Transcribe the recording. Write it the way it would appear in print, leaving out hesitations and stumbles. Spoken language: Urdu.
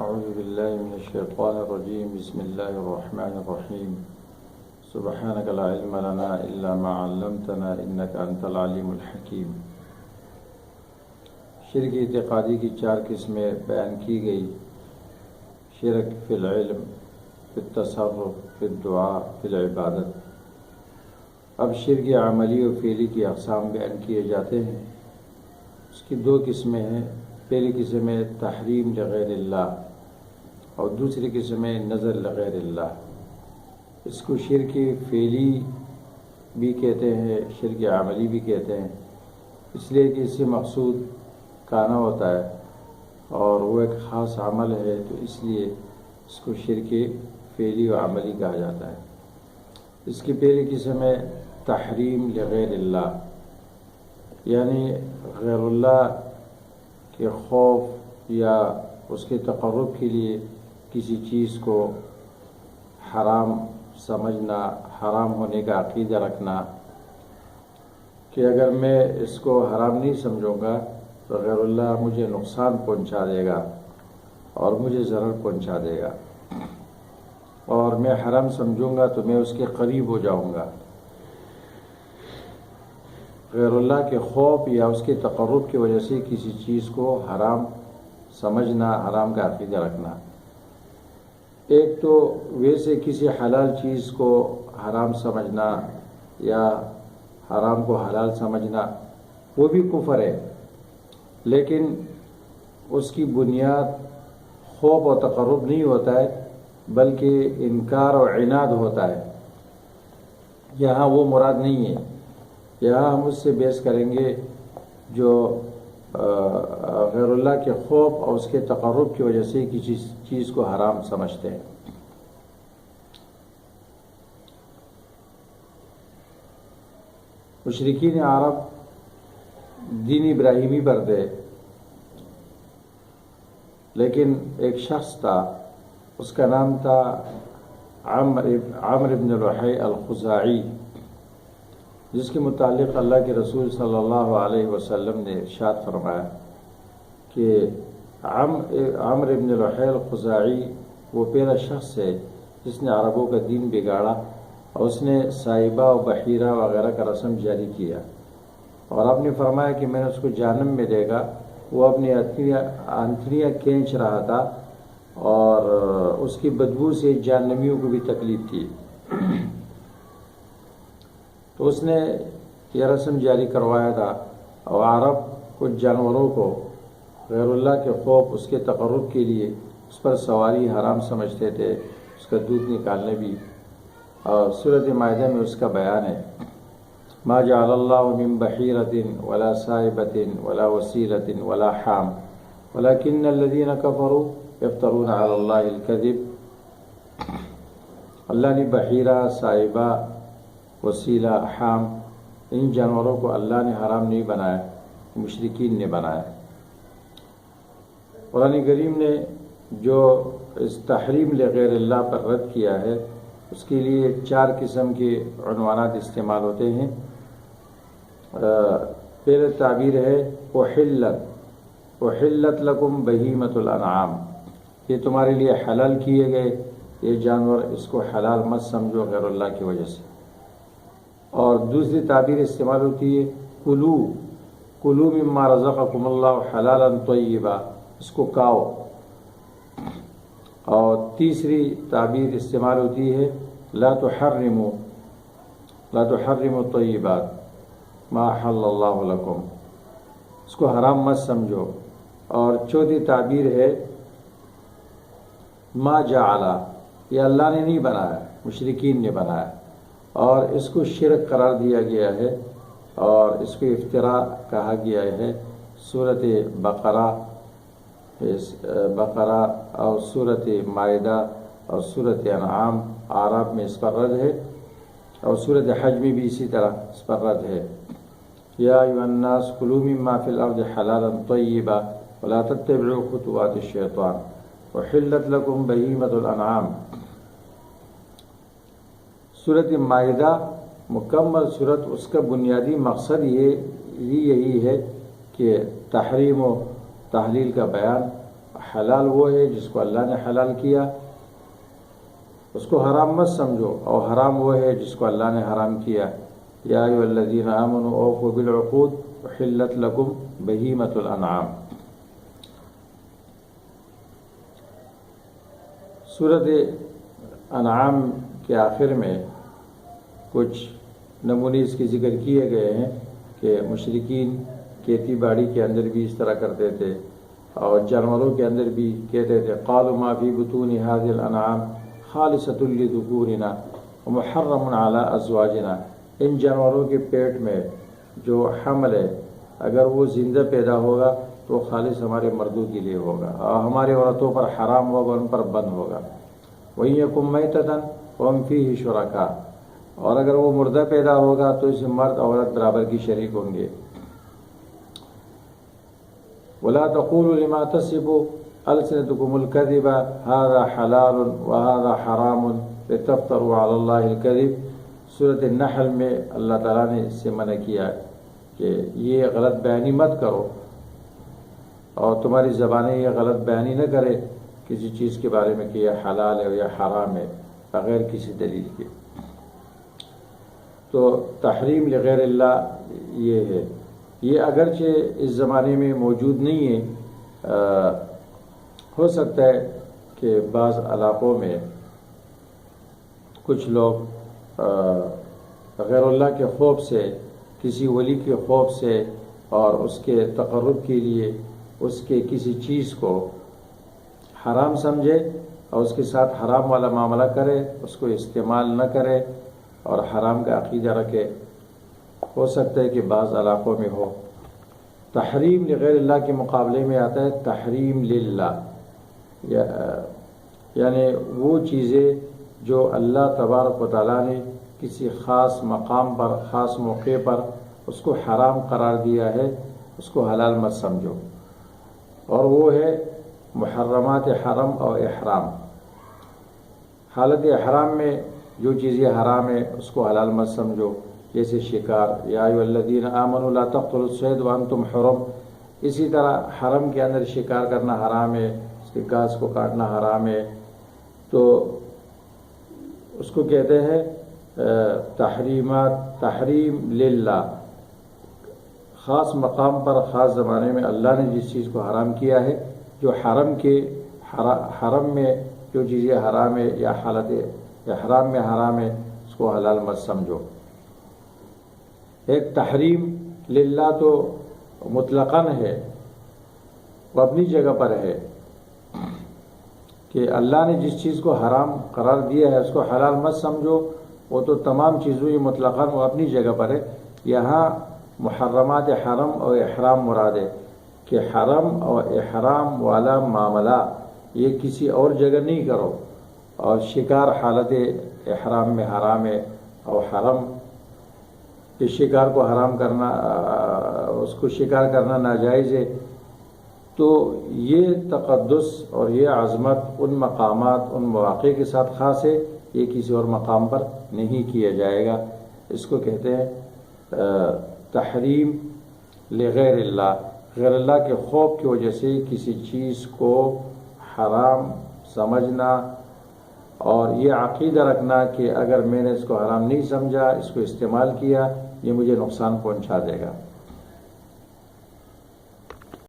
اعوذ باللہ من الشیطان الرجیم بسم اللہ الرحمن الرحیم سبحانک لا علم لنا الا ما علمتنا انک انت العلیم الحکیم۔ شرک اعتقادی کی 4 قسمیں بیان کی گئی: شرک فی العلم، فی التصرف، فی الدعاء، فی العبادت۔ اب شرک عملی و فعلی کی اقسام بیان کیے جاتے ہیں۔ اس کی 2 قسمیں ہیں۔ پہلی قسم ہے تحریم لغیر اللہ اور دوسری قسم ہے نظر لغیر اللہ۔ اس کو شرک فعلی بھی کہتے ہیں، شرک عملی بھی کہتے ہیں، اس لیے کہ اس سے مقصود کانا ہوتا ہے اور وہ ایک خاص عمل ہے، تو اس لیے اس کو شرک فعلی و عملی کہا جاتا ہے۔ اس کی پہلی قسم ہے تحریم لغیر اللہ، یعنی غیر اللہ کے خوف یا اس کے تقرب کے لیے کسی چیز کو حرام سمجھنا، حرام ہونے کا عقیدہ رکھنا کہ اگر میں اس کو حرام نہیں سمجھوں گا تو غیر اللہ مجھے نقصان پہنچا دے گا اور مجھے ضرر پہنچا دے گا، اور میں حرام سمجھوں گا تو میں اس کے قریب ہو جاؤں گا۔ غیر اللہ کے خوف یا اس کے تقرب کی وجہ سے کسی چیز کو حرام سمجھنا، حرام کا عقیدہ رکھنا۔ ایک تو ویسے کسی حلال چیز کو حرام سمجھنا یا حرام کو حلال سمجھنا، وہ بھی کفر ہے، لیکن اس کی بنیاد خوف و تقرب نہیں ہوتا ہے بلکہ انکار و عناد ہوتا ہے۔ یہاں وہ مراد نہیں ہے۔ یہاں ہم اس سے بحث کریں گے جو غیر اللہ کے خوف اور اس کے تقرب کی وجہ سے کسی چیز کو حرام سمجھتے ہیں۔ مشرکین عرب دین ابراہیمی پر تھے، لیکن ایک شخص تھا، اس کا نام تھا عمرو بن لحی الخزاعی، جس کے متعلق اللہ کے رسول صلی اللہ علیہ وسلم نے ارشاد فرمایا کہ عمرو بن لحی الخزاعی وہ پہلا شخص ہے جس نے عربوں کا دین بگاڑا، اور اس نے صائبہ و بحیرہ وغیرہ کا رسم جاری کیا، اور آپ نے فرمایا کہ میں نے اس کو جہنم میں دے گا۔ وہ اپنی انتڑیاں کھینچ رہا تھا اور اس کی بدبو سے جہنمیوں کو بھی تکلیف تھی، تو اس نے یہ رسم جاری کروایا تھا، اور عرب کچھ جانوروں کو غیر اللہ کے خوف، اس کے تقرب کے لیے اس پر سواری حرام سمجھتے تھے، اس کا دودھ نکالنے بھی۔ اور سورۃ مائدہ میں اس کا بیان ہے: ما جعل اللہ من بحیرۃ ولا سائبۃ ولا وسیلۃ ولا حام ولکن الذین کفروا یفترون علی اللہ الکذب۔ اللہ نے بحیرہ، سائبہ، وسیلہ، حام، ان جانوروں کو اللہ نے حرام نہیں بنایا، مشرکین نے بنایا۔ قرآن کریم نے جو اس تحریم لغیر اللہ پر رد کیا ہے، اس کے لیے 4 قسم کے عنوانات استعمال ہوتے ہیں۔ پہلے تعبیر ہے احلت لکم بہیمۃ الانعام، یہ تمہارے لیے حلال کیے گئے یہ جانور، اس کو حلال مت سمجھو غیر اللہ کی وجہ سے۔ اور دوسری تعبیر استعمال ہوتی ہے کلو مما رزقکم اللہ حلالا طیبا، اس کو کھاؤ۔ اور تیسری تعبیر استعمال ہوتی ہے لا تحرموا الطیبات ما احل اللہ لکم، اس کو حرام مت سمجھو۔ اور چوتھی تعبیر ہے ما جعل، یہ اللہ نے نہیں بنایا، مشرکین نے بنایا، اور اس کو شرک قرار دیا گیا ہے اور اس کو افتراء کہا گیا ہے۔ سورۃ بقرہ اور سورۃ مائدہ اور سورۃ انعام، اعراف میں اس پر رد ہے، اور سورۃ حج میں بھی اسی طرح اس پر رد ہے۔ یا ایھا الناس کلوا مما فی الارض حلالا طیبا ولا تتبعوا خطوات الشیطان احلت لکم بہیمۃ الانعام۔ سورۃ مائدہ مکمل صورت، اس کا بنیادی مقصد یہی ہے کہ تحریم و تحلیل کا بیان، حلال وہ ہے جس کو اللہ نے حلال کیا، اس کو حرام مت سمجھو، اور حرام وہ ہے جس کو اللہ نے حرام کیا۔ یا ایھا الذین آمنوا اوفوا بالعقود احلت لکم بہیمۃ الانعام۔ سورۃ انعام کے آخر میں کچھ نمونے اس کے ذکر کیے گئے ہیں کہ مشرکین کھیتی باڑی کے اندر بھی اس طرح کرتے تھے، اور جانوروں کے اندر بھی کہتے تھے قالوا ما فی بطون هذه الانعام خالصۃ لذکورنا ومحرم علی ازواجنا۔ ان جانوروں کے پیٹ میں جو حمل ہے اگر وہ زندہ پیدا ہوگا تو خالص ہمارے مردوں کے لیے ہوگا، اور ہماری عورتوں پر حرام ہوگا، ان پر بند ہوگا۔ وَإِن يَكُن مَيْتَةً وَهُمْ فِيهِ شُرَكَاء، اور اگر وہ مردہ پیدا ہوگا تو اس میں مرد عورت برابر کی شریک ہوں گے۔ وَلَا تَقُولُوا لِمَا تَصِفُ أَلْسِنَتُكُمُ الْكَذِبَ هَذَا حَلَالٌ وَهَذَا حَرَامٌ لِتَفْتَرُوا عَلَى اللَّهِ الْكَذِبَ۔ سورۃ النحل میں اللہ تعالیٰ نے اس سے منع کیا کہ یہ غلط بیانی مت کرو، اور تمہاری زبانیں یہ غلط بیانی نہ کرے کسی چیز کے بارے میں کہ یہ حلال ہے یا حرام ہے بغیر کسی دلیل کے۔ تو تحریم لغیر اللہ یہ ہے، یہ اگرچہ اس زمانے میں موجود نہیں ہے، ہو سکتا ہے کہ بعض علاقوں میں کچھ لوگ غیر اللہ کے خوف سے، کسی ولی کے خوف سے اور اس کے تقرب کے لیے اس کے کسی چیز کو حرام سمجھے اور اس کے ساتھ حرام والا معاملہ کرے، اس کو استعمال نہ کرے اور حرام کا عقیدہ رکھے۔ ہو سکتا ہے کہ بعض علاقوں میں ہو۔ تحریم لغیر اللہ کے مقابلے میں آتا ہے تحریم للہ، یعنی وہ چیزیں جو اللہ تبارک و تعالیٰ نے کسی خاص مقام پر، خاص موقع پر اس کو حرام قرار دیا ہے، اس کو حلال مت سمجھو، اور وہ ہے محرمات حرم اور احرام۔ حالت احرام میں جو چیزیں حرام ہیں اس کو حلال مت سمجھو، جیسے شکار، یا ایھا الذین آمنوا لا تقتلوا الصید وانتم حرم۔ اسی طرح حرم کے اندر شکار کرنا حرام ہے، اس کے گھاس کو کاٹنا حرام ہے، تو اس کو کہتے ہیں تحریم للہ۔ خاص مقام پر، خاص زمانے میں اللہ نے جس چیز کو حرام کیا ہے، جو حرم میں جو چیزیں حرام ہے یا حالت احرام میں حرام ہے اس کو حلال مت سمجھو۔ ایک تحریم للہ تو مطلقاً ہے، وہ اپنی جگہ پر ہے کہ اللہ نے جس چیز کو حرام قرار دیا ہے اس کو حلال مت سمجھو، وہ تو تمام چیزوں یہ مطلقاً وہ اپنی جگہ پر ہے۔ یہاں محرمات حرم اور احرام مراد ہے کہ حرم اور احرام والا معاملہ یہ کسی اور جگہ نہیں کرو، اور شکار حالت احرام میں حرام ہے، اور حرم کے شکار کو حرام کرنا، اس کو شکار کرنا ناجائز ہے۔ تو یہ تقدس اور یہ عظمت ان مقامات، ان مواقع کے ساتھ خاص ہے، یہ کسی اور مقام پر نہیں کیا جائے گا۔ اس کو کہتے ہیں تحریم لغیر اللہ، غیر اللہ کے خوف کی وجہ سے کسی چیز کو حرام سمجھنا اور یہ عقیدہ رکھنا کہ اگر میں نے اس کو حرام نہیں سمجھا، اس کو استعمال کیا، یہ مجھے نقصان پہنچا دے گا۔